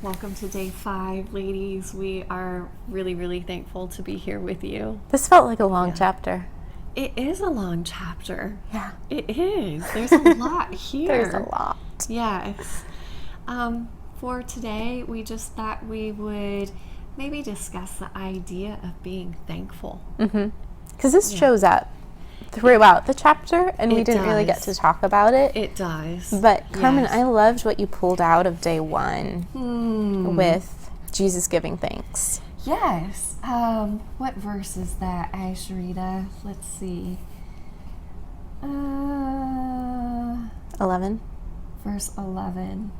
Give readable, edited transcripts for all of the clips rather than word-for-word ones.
Welcome to day 5, ladies. We are really, really thankful to be here with you. This felt like a long chapter. It is a long chapter. Yeah. It is. There's a lot here. There's a lot. Yes. For today, we just thought we would maybe discuss the idea of being thankful. Because this shows up throughout the chapter, and we didn't really get to talk about it. It does. But Carmen, Yes. I loved what you pulled out of day 1 with Jesus giving thanks. Yes. What verse is that, Ashrita? Let's see. 11. Verse 11.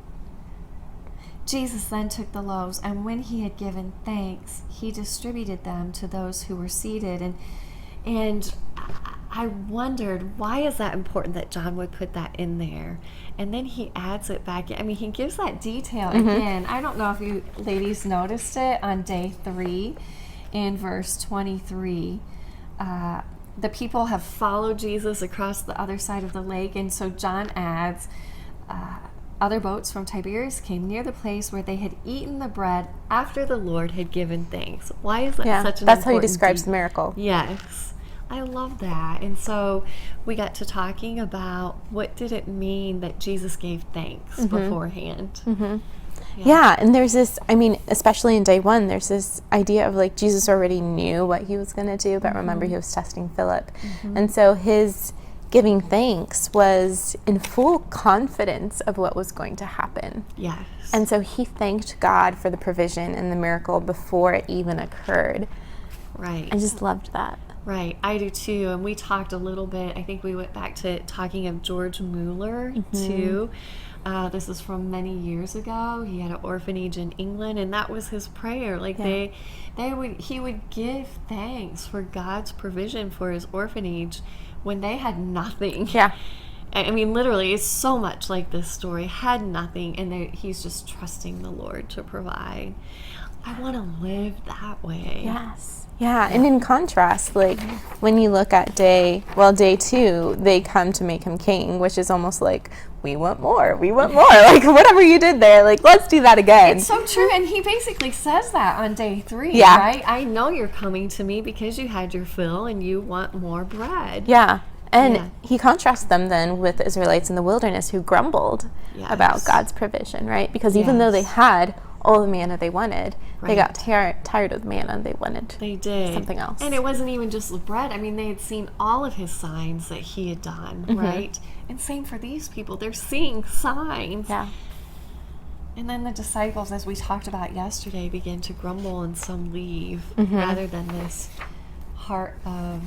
Jesus then took the loaves, and when he had given thanks, he distributed them to those who were seated. And I wondered, why is that important that John would put that in there? And then he adds it back. I mean, he gives that detail again. I don't know if you ladies noticed it on day 3 in verse 23. The people have followed Jesus across the other side of the lake, and so John adds, other boats from Tiberias came near the place where they had eaten the bread after the Lord had given thanks. Why is that such an that's how he important describes the miracle. Yes. I love that. And so we got to talking about what did it mean that Jesus gave thanks beforehand. Yeah, and there's this, I mean, especially in day 1, there's this idea of like Jesus already knew what he was going to do, but remember he was testing Philip. And so his giving thanks was in full confidence of what was going to happen. Yes. And so he thanked God for the provision and the miracle before it even occurred. Right. I just loved that. Right, I do too. And we talked a little bit, I think we went back to talking of George Mueller too. This is from many years ago. He had an orphanage in England, and that was his prayer. Like he would give thanks for God's provision for his orphanage when they had nothing. Yeah. I mean, literally, it's so much like this story. Had nothing, and he's just trusting the Lord to provide. I want to live that way. Yes. Yeah, and in contrast, like when you look at day 2, they come to make him king, which is almost like, we want more, like whatever you did there, like let's do that again. It's so true, and he basically says that on day 3, Yeah. right? I know you're coming to me because you had your fill and you want more bread. Yeah, and he contrasts them then with the Israelites in the wilderness who grumbled about God's provision, right? Because even though they had all the manna they wanted, they got tired of the manna and they wanted something else. And it wasn't even just the bread. I mean, they had seen all of his signs that he had done, right? And same for these people. They're seeing signs. Yeah. And then the disciples, as we talked about yesterday, begin to grumble and some leave rather than this heart of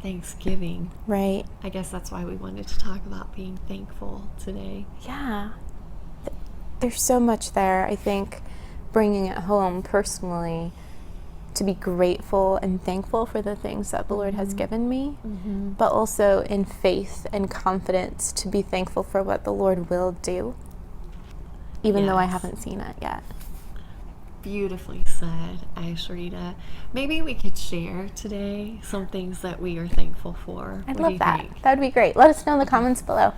thanksgiving. Right. I guess that's why we wanted to talk about being thankful today. Yeah. There's so much there, I think, bringing it home personally, to be grateful and thankful for the things that the Lord has given me, but also in faith and confidence to be thankful for what the Lord will do, even though I haven't seen it yet. Beautifully said, Ashrita. Maybe we could share today some things that we are thankful for. I'd love that. That would be great. Let us know in the comments below.